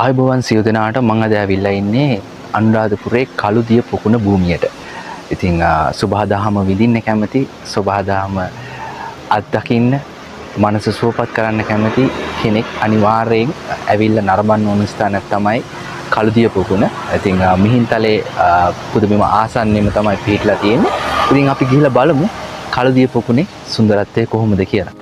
ආයුබෝවන් සියලු දෙනාට මම අද ඇවිල්ලා ඉන්නේ අනුරාධපුරේ කළුදිය පොකුණ භූමියට. ඉතින් සුභාදහම විඳින්න කැමති, සුභාදහම අත්දකින්න, මනස සුවපත් කරන්න කැමති කෙනෙක් අනිවාර්යයෙන් ඇවිල්ලා නරඹන්න ඕන ස්ථානයක් තමයි කළුදිය පොකුණ. ඉතින් මිහින්තලේ පුදුමම ආසන්නෙම තමයි පිහිටලා තියෙන්නේ. ඉතින් අපි ගිහිල්ලා බලමු කළුදිය පොකුණේ සුන්දරත්වය කොහොමද කියලා.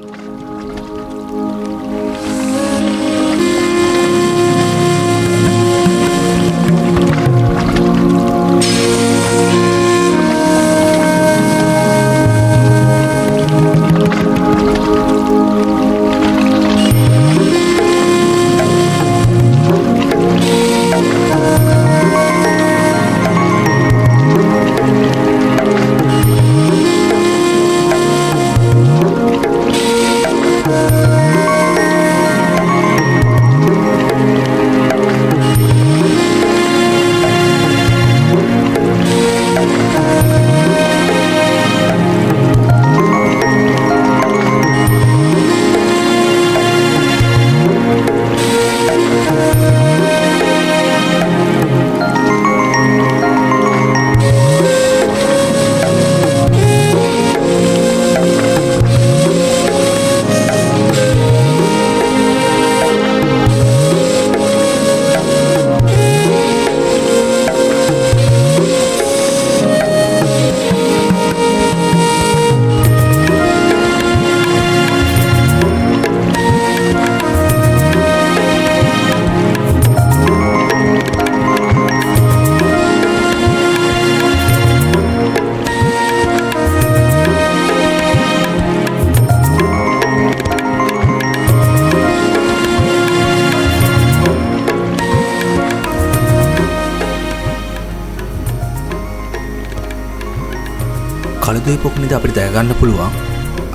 කළුදිය පොකුණේදී අපිට දැක ගන්න පුළුවන්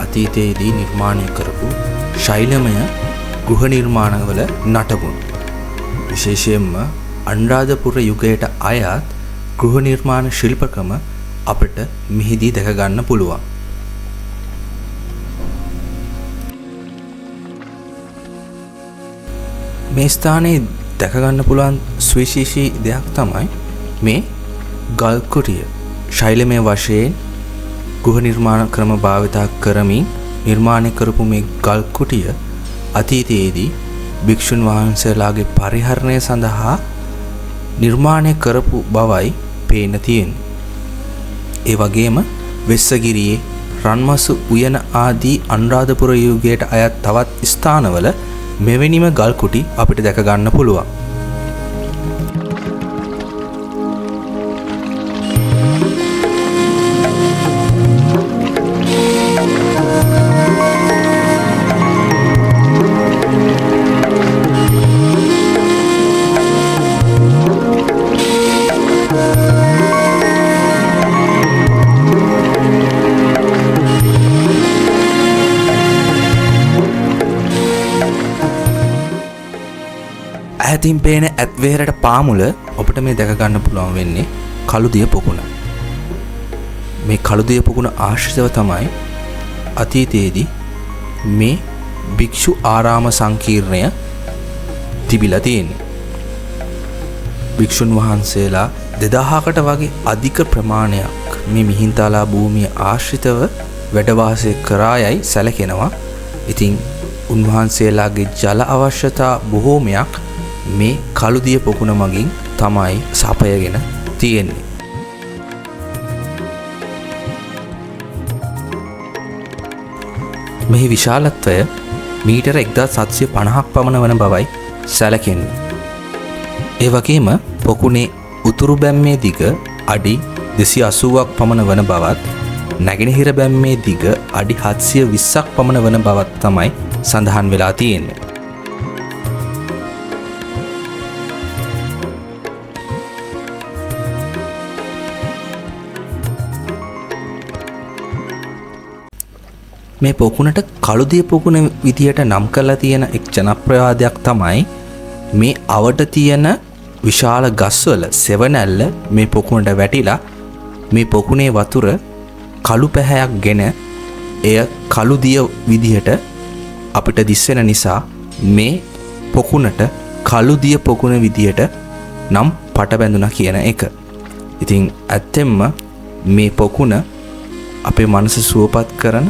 අතීතයේදී නිර්මාණය කරපු ශෛලමය ගෘහ නිර්මාණවල නටබුන්. විශේෂයෙන්ම අනුරාධපුර යුගයට අයත් ගෘහ නිර්මාණ ශිල්පකම අපිට මෙහිදී දැක ගන්න පුළුවන්. මේ ස්ථානයේ දැක ගන්න පුළුවන් සුවිශේෂී දෙයක් තමයි මේ ගල් කුටිය. ශෛලමය වශයෙන් ගෘහ නිර්මාණ ක්‍රම භාවිතා කරමින් නිර්මාණය කරපු මේ ගල් කුටිය අතීතයේදී භික්ෂුන් වහන්සේලාගේ පරිහරණය සඳහා නිර්මාණය කරපු බවයි පේන්න තියෙන්නේ. ඒ වගේම වෙස්සගිරියේ රන්මසු උයන ආදී අනුරාධපුර යුගයට අයත් තවත් ස්ථානවල මෙවැනිම ගල් කුටි අපිට දැක ගන්න පුළුවන්. ඈතින් පේන ඇත්වේරට පාමුල ඔබට මේ දැක ගන්න පුළුවන් වෙන්නේ කළුදිය පොකුණ. මේ කළුදිය පොකුණ ආශ්‍රිතව තමයි අතීතයේදී මේ භික්ෂු ආරාම සංකීර්ණය තිබිලා තියෙන්නේ. භික්ෂුන් වහන්සේලා 2000කට වගේ අධික ප්‍රමාණයක් මේ මිහින්තලා භූමිය ආශ්‍රිතව වැඩ වාසය කරා යයි සැලකෙනවා. ඉතින් උන්වහන්සේලාගේ ජල අවශ්‍යතා බොහෝමයක් මේ කළුදිය පොකුණ මගින් තමයි සපයගෙන තියෙන්නේ. මෙහි විශාලත්වය මීටර 1750ක් පමණ වන බවයි සැලකෙන්නේ. ඒ වගේම පොකුණේ උතුරු බැම්මේ දිග අඩි 280ක් පමණ වන බවත් නැගෙනහිර බැම්මේ දිග අඩි 720ක් පමණ වන බවත් තමයි සඳහන් වෙලා තියෙන්නේ. මේ පොකුණට කළුදිය පොකුණ විදියට නම් කරලා තියෙන එක් ජනප්‍රවාදයක් තමයි මේ අවට තියෙන විශාල ගස්වල සෙවණැල්ල මේ පොකුණට වැටිලා මේ පොකුණේ වතුර කළු පැහැයක් ගෙන එය කළුදිය විදිහට අපිට දිස්සෙන නිසා මේ පොකුණට කළු දිය පොකුණ විදියට නම් පට බැඳුනා කියන එක. ඉතින් ඇත්තෙන්ම මේ පොකුණ අපේ මනස සුවපත් කරන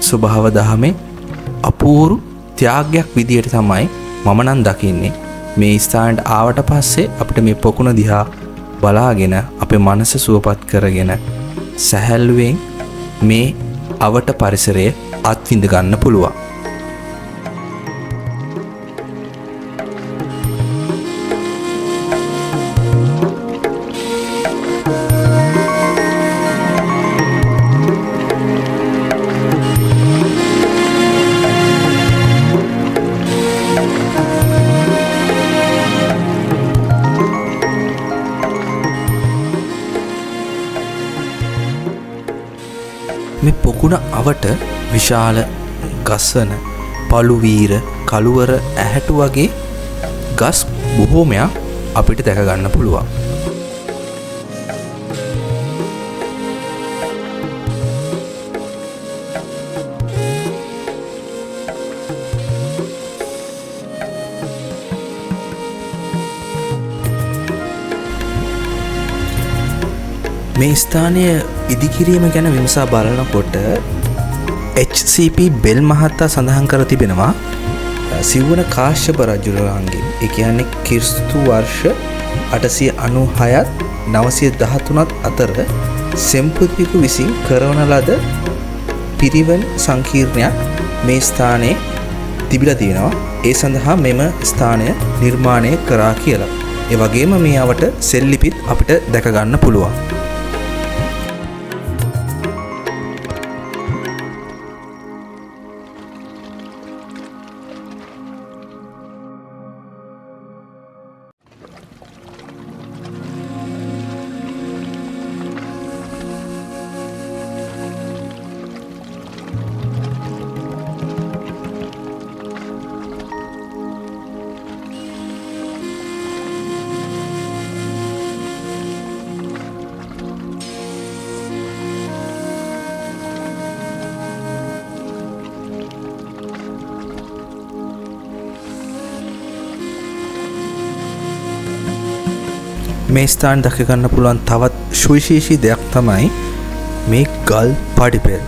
ස්වභාව දහමේ අපූරු ත්‍යාගයක් විදියට තමයි මම නම් දකින්නේ. මේ ස්ථානට ආවට පස්සේ අපිට මේ පොකුණ දිහා බලාගෙන අපේ මනස සුවපත් කරගෙන සැහැල්ලුවෙන් මේ අවට පරිසරය අත්විඳ ගන්න පුළුවන්. මේ පොකුණ අවට විශාල ගස්වන පළුවීර කළුවර ඇහැටු වගේ ගස් බොහෝමයක් අපිට දැක ගන්න පුළුවන්. මේ ස්ථානය ඉදිකිරීම ගැන විමසා බලනකොට HCP බෙල් මහත්තා සඳහන් කර තිබෙනවා සිව්වන කාශ්‍යප රජුලන්ගෙන් ඒ කියන්නේ ක්‍රිස්තු වර්ෂ 896ත් 913ත් අතර සෙම්පතිකු විසින් කරවන ලද පිරිවෙන් සංකීර්ණයක් මේ ස්ථානයේ තිබිලා තියෙනවා. ඒ සඳහා මෙම ස්ථානය නිර්මාණය කරා කියලා. ඒ වගේම මේ අවට සෙල්ලිපිත් අපිට දැක ගන්න පුළුවන්. මේ ස්ථාන දැක ගන්න පුළුවන් තවත් සුවිශේෂී දෙයක් තමයි මේ ගල් පඩිපෙළ.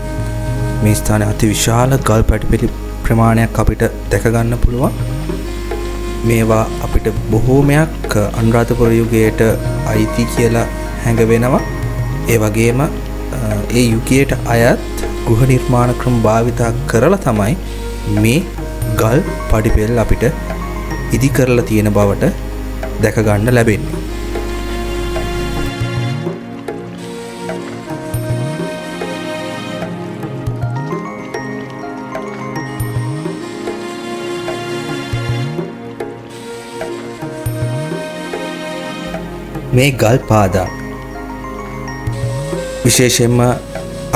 මේ ස්ථානයේ අති විශාල ගල් පඩිපෙළ ප්‍රමාණයක් අපිට දැක ගන්න පුළුවන්. මේවා අපිට බොහෝමයක් අනුරාධපුර යුගයට අයිති කියලා හැඟවෙනවා. ඒ වගේම ඒ යුගයට අයත් ගෘහ නිර්මාණ ක්‍රම භාවිතා කරලා තමයි මේ ගල් පඩිපෙළ අපිට ඉදි කරලා තියෙන බවට දැක ගන්න ලැබෙන්නේ. මේ ගල් පාදා විශේෂයෙන්ම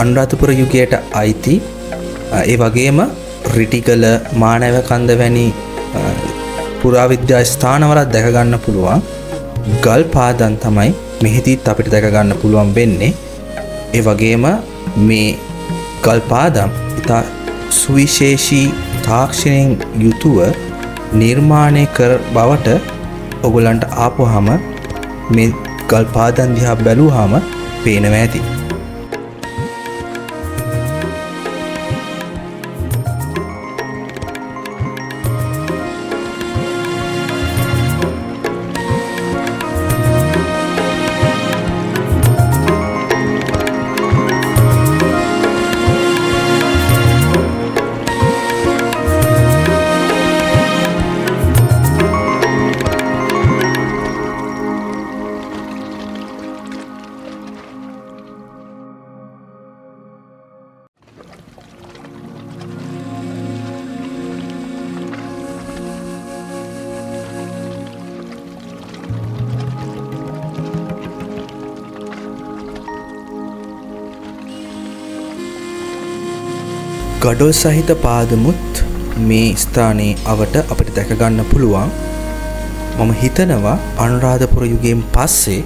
අනුරාධපුර යුගයට අයිති ඒ වගේම රිටිගල මානව කන්ද වැනි පුරාවිද්‍යා ස්ථානවල දැක ගන්න පුළුවන් ගල් පාදන් තමයි මෙහිදීත් අපිට දැක ගන්න පුළුවන් වෙන්නේ. ඒ වගේම මේ ගල් පාදම් ඉතා සුවිශේෂී තාක්ෂණයෙන් යුතුව නිර්මාණය කර බවට ඔගොල්ලන්ට ආපුවාම මේ ගල් පාදන් දිහා බැලුවාම පේනවා ඇති. ගඩොල් සහිත පාදමුත් මේ ස්ථානයේ අවට අපිට දැක ගන්න පුළුවන්. මම හිතනවා අනුරාධපුර යුගයෙන් පස්සේ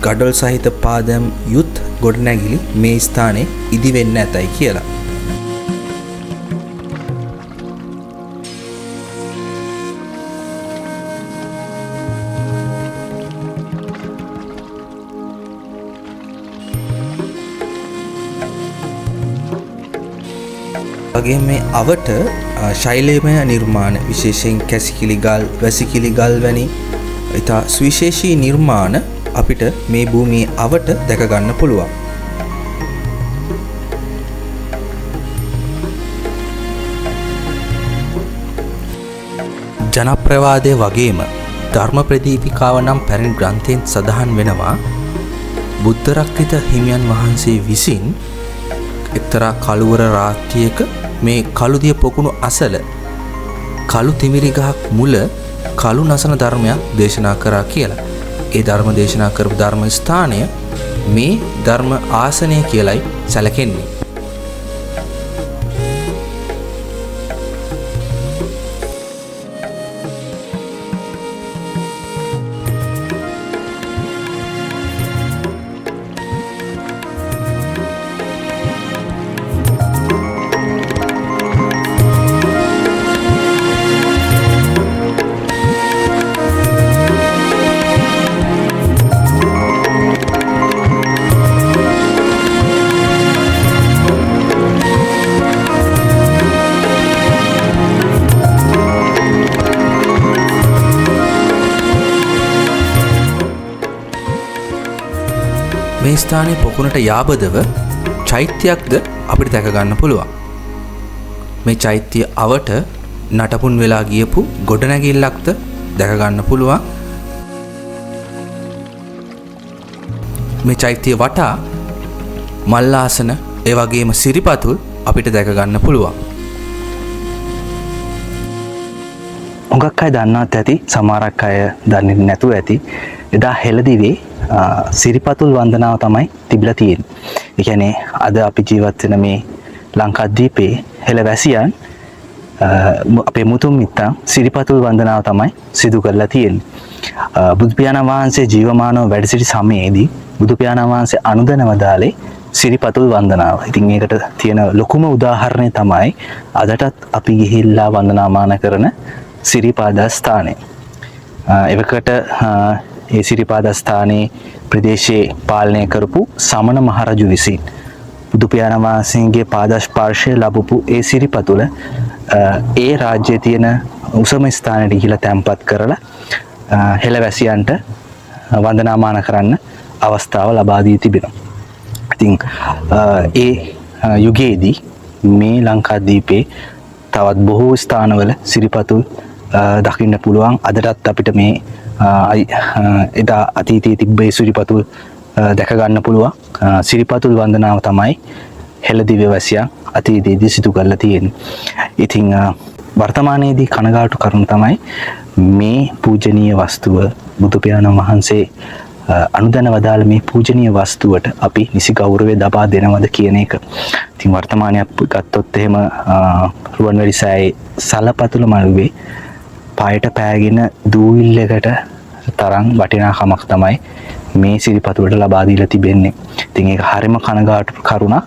ගඩොල් සහිත පාදම් යුත් ගොඩනැගිලි මේ ස්ථානයේ ඉදි වෙන්න ඇතයි කියලා. වගේ මේ අවට ශෛලමය නිර්මාණ විශේෂයෙන් කැසිකිලි ගල්, වැසිකිලි ගල් වැනි ඉතා සුවිශේෂී නිර්මාණ අපිට මේ භූමියේ අවට දැක ගන්න පුළුවන්. ජනප්‍රවාදය වගේම ධර්ම ප්‍රදීපිකාව නම් පැරණි ග්‍රන්ථයෙන් සඳහන් වෙනවා බුද්ධ රක්ඛිත හිමියන් වහන්සේ විසින් එක්තරා කළුවර රාත්‍රියක මේ කළුදිය පොකුණු අසල කළු තිමිරි ගහක් මුල කළු නසන ධර්මයක් දේශනා කරා කියලා. ඒ ධර්ම දේශනා කරපු ධර්ම ස්ථානය මේ ධර්ම ආසනය කියලයි සැලකෙන්නේ. මේ ස්ථානයේ පොකුණට යාබදව චෛත්‍යයක්ද අපිට දැක ගන්න පුළුවන්. මේ චෛත්‍ය අවට නටපුන් වෙලා ගියපු ගොඩනැගිල්ලක්ද දැක ගන්න පුළුවන්. මේ චෛත්‍ය වටා මල් ආසන ඒ වගේම සිරිපතුල් අපිට දැක ගන්න පුළුවන්. හුඟක් අය දන්නවත් ඇති, සමහරක් අය දන්නේ නැතුව ඇති. එදා හෙළදිවේ සිරිපතුල් වන්දනාව තමයි තිබිලා තියෙන්නේ. ඒ කියන්නේ අද අපි ජීවත් වෙන මේ ලංකාද්වීපයේ හෙළවැසියන් අපේ මුතුන් මිත්තන් සිරිපතුල් වන්දනාව තමයි සිදු කරලා තියෙන්නේ. බුදු පියාණන් වහන්සේ ජීවමානව වැඩ සිටි සමයේදී බුදු පියාණන් වහන්සේ අනුදැනව දාලේ සිරිපතුල් වන්දනාව. ඉතින් ඒකට තියෙන ලොකුම උදාහරණය තමයි අදටත් අපි ගිහිල්ලා වන්දනාමාන කරන සිරිපාදස්ථානය. එවකට ඒ සිරිපාදස්ථානයේ ප්‍රදේශයේ පාලනය කරපු සමන මහරජු විසින් බුදු පියාණන් වහන්සේගේ පාදස්පර්ශය ලැබපු ඒ සිරිපතුල ඒ රාජ්‍යයේ තියෙන උසම ස්ථානයට ගිහිලා තැන්පත් කරලා හෙළවැසියන්ට වන්දනාමාන කරන්න අවස්ථාව ලබා දී තිබෙනවා. ඉතින් ඒ යුගයේදී මේ ලංකාද්වීපයේ තවත් බොහෝ ස්ථානවල සිරිපතුල් දකින්න පුළුවන්. අදටත් අපිට මේ එදා අතීතයේ තිබ්බේ සිරිපතුල් දැක ගන්න පුළුවන්. සිරිපතුල් වන්දනාව තමයි හෙළදිව වැසියන් අතීතයේදී සිදු කරලා තියෙන්නේ. ඉතින් වර්තමානයේදී කනගාටු කරුණ තමයි මේ පූජනීය වස්තුව බුදු පියාණන් වහන්සේ අනුදැන වදාළ මේ පූජනීය වස්තුවට අපි නිසි ගෞරවය ලබා දෙනවද කියන එක. ඉතින් වර්තමානයේ ගත්තොත් එහෙම රුවන්වැලිසෑයේ සලපතුල මළුවේ පායට පෑගෙන දූවිල්ලකට තරම් වටිනාකමක් තමයි මේ සිරිපතුලට ලබා දීලා තිබෙන්නේ. ඉතින් ඒක හරිම කනගාටු කරුණක්.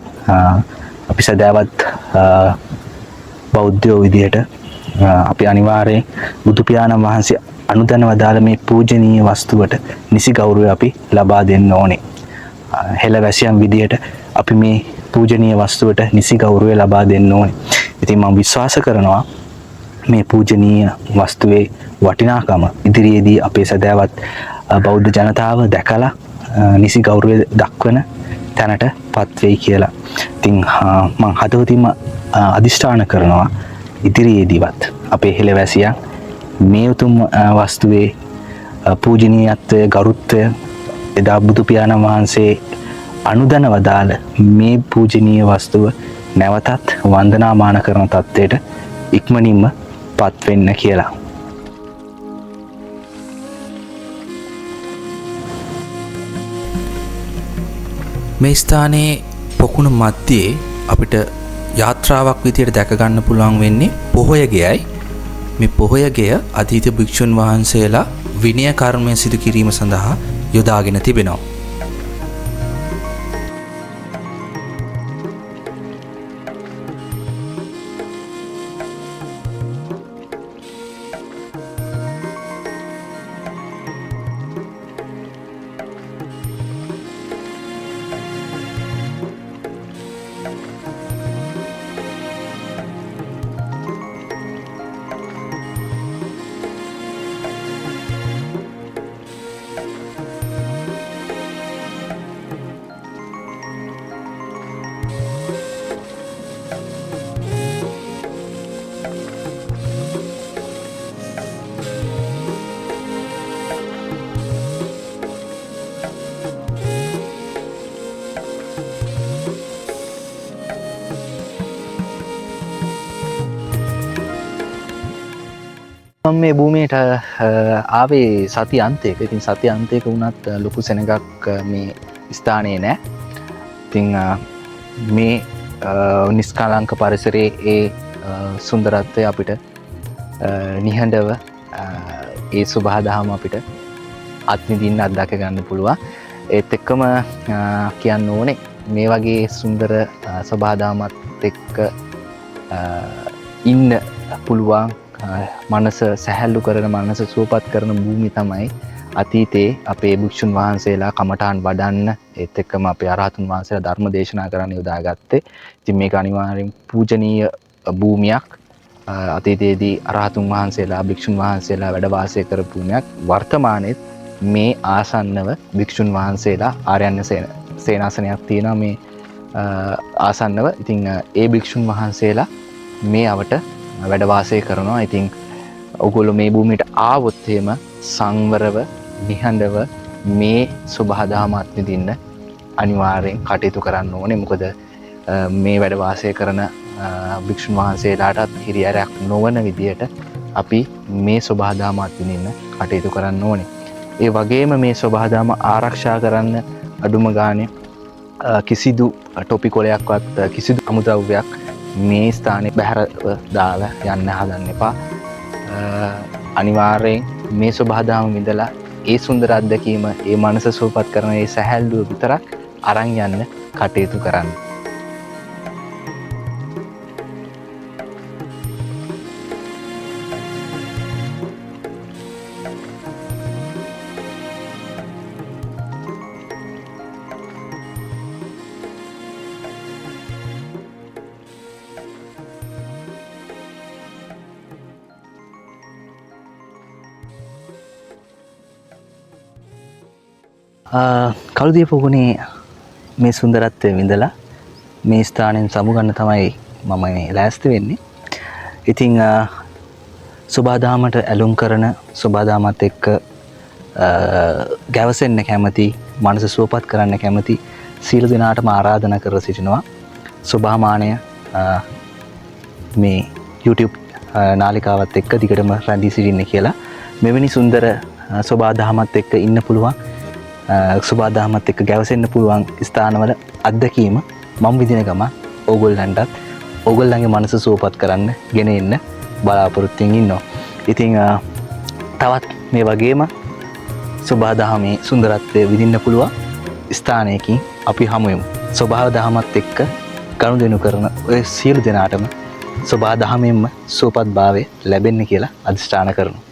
අපි සදාවත් බෞද්ධයෝ විදියට අපි අනිවාර්යයෙන් බුදු පියාණන් වහන්සේ අනුදැන වදාළ මේ පූජනීය වස්තුවට නිසි ගෞරවය අපි ලබා දෙන්න ඕනේ. හෙළවැසියන් විදියට අපි මේ පූජනීය වස්තුවට නිසි ගෞරවය ලබා දෙන්න ඕනේ. ඉතින් මම විශ්වාස කරනවා මේ පූජනීය වස්තුවේ වටිනාකම ඉදිරියේදී අපේ සදාවත් බෞද්ධ ජනතාව දැකලා නිසි ගෞරවය දක්වන තැනට පත් වෙයි කියලා. ඉතින් මම හදවතින්ම අදිෂ්ඨාන කරනවා ඉදිරියේදීවත් අපේ හෙළවැසියන් මේ උතුම් වස්තුවේ පූජනීයත්වය, ගරුත්වය එදා බුදු පියාණන් වහන්සේ අනුදැන වදාළ මේ පූජනීය වස්තුව නැවතත් වන්දනාමාන කරන තත්ත්වයට ඉක්මනින්ම පත් වෙන්න කියලා. මේ ස්ථානයේ පොකුණ මැද්දේ අපිට යාත්‍රාවක් විදියට දැක ගන්න පුළුවන් වෙන්නේ පොහොය ගෙයයි. මේ පොහොය ගෙය අතීත භික්ෂුන් වහන්සේලා විනය කර්මය සිදු කිරීම සඳහා යොදාගෙන තිබෙනවා. මම මේ භූමියට ආවේ සති අන්තයක. ඉතින් සති අන්තයක වුණත් ලොකු සෙනඟක් මේ ස්ථානයේ නෑ. ඉතින් මේ නිස්කලංක පරිසරයේ ඒ සුන්දරත්වය අපිට නිහඬව ඒ සුභාදහම අපිට අත්විඳින්න අත්දැක ගන්න පුළුවන්. ඒත් එක්කම කියන්න ඕනේ මේ වගේ සුන්දර සුභාදහමත් එක්ක ඉන්න පුළුවන් මනස සැහැල්ලු කරන මනස සුවපත් කරන භූමිය තමයි අතීතයේ අපේ භික්ෂුන් වහන්සේලා කමඨාන් වඩන්න ඒත් එක්කම අපේ අරහතුන් වහන්සේලා ධර්ම දේශනා කරන්න යොදාගත්තේ. ඉතින් මේක අනිවාර්යෙන් පූජනීය භූමියක්. අතීතයේදී අරහතුන් වහන්සේලා භික්ෂුන් වහන්සේලා වැඩ වාසය කරපු භූමියක්. වර්තමානයේත් මේ ආසන්නව භික්ෂුන් වහන්සේලා ආර්යයන් සේනාසනයක් තියෙනවා මේ ආසන්නව. ඉතින් ඒ භික්ෂුන් වහන්සේලා මේ අවට වැඩ වාසය කරනවා. ඉතින් ඔයගොල්ලෝ මේ භූමියට ආවොත් එහෙම සංවරව නිහඬව මේ සුභාදහම අත්විඳින්න අනිවාර්යෙන් කටයුතු කරන්න ඕනේ. මොකද මේ වැඩ වාසය කරන භික්ෂුන් වහන්සේලාටත් හිරිහැරයක් නොවන විදියට අපි මේ සුභාදහම අත්විඳින්න කටයුතු කරන්න ඕනේ. ඒ වගේම මේ සුභාදහම ආරක්ෂා කරන්න අඩුම ගානේ කිසිදු ටොපි කොලයක්වත් කිසිදු අමුද්‍රව්‍යයක් මේ ස්ථානයේ බැහැරව දාලා යන්න හදන්න එපා. අනිවාර්යෙන් මේ සුභාදහම විඳලා ඒ සුන්දර අත්දැකීම ඒ මනස සුවපත් කරන ඒ සැහැල්ලුව විතරක් අරන් යන්න කටයුතු කරන්න. කළුදිය පොකුණේ මේ සුන්දරත්වය විඳලා මේ ස්ථානයෙන් සමුගන්න තමයි මම ලෑස්ති වෙන්නේ. ඉතින් සුභාදහමට ඇලුම් කරන සුභාදහමත් එක්ක ගැවසෙන්න කැමති මනස සුවපත් කරන්න කැමති සියලු දෙනාටම ආරාධනා කර සිටිනවා. සුභාමානය මේ YouTube නාලිකාවත් එක්ක දිගටම රැඳී සිටින්න කියලා. මෙවැනි සුන්දර සුභාදහමත් එක්ක ඉන්න පුළුවන් සුභාදහමත් එක්ක ගැවසෙන්න පුළුවන් ස්ථානවල අත්දැකීම මම විඳින ගම ඕගොල්ලන්ටත් ඕගොල්ලන්ගේ මනස සුවපත් කරන්න ගෙන එන්න බලාපොරොත්තුෙන් ඉන්නවා. ඉතින් තවත් මේ වගේම සුභාදහමේ සුන්දරත්වය විඳින්න පුළුවන් ස්ථානයකින් අපි හමු වෙමු. සුභාදහමත් එක්ක ගනුදෙනු කරන ඔය සියලු දෙනාටම සුභාදහමෙන්ම සුවපත් භාවය ලැබෙන්න කියලා අදිෂ්ඨාන කරනවා.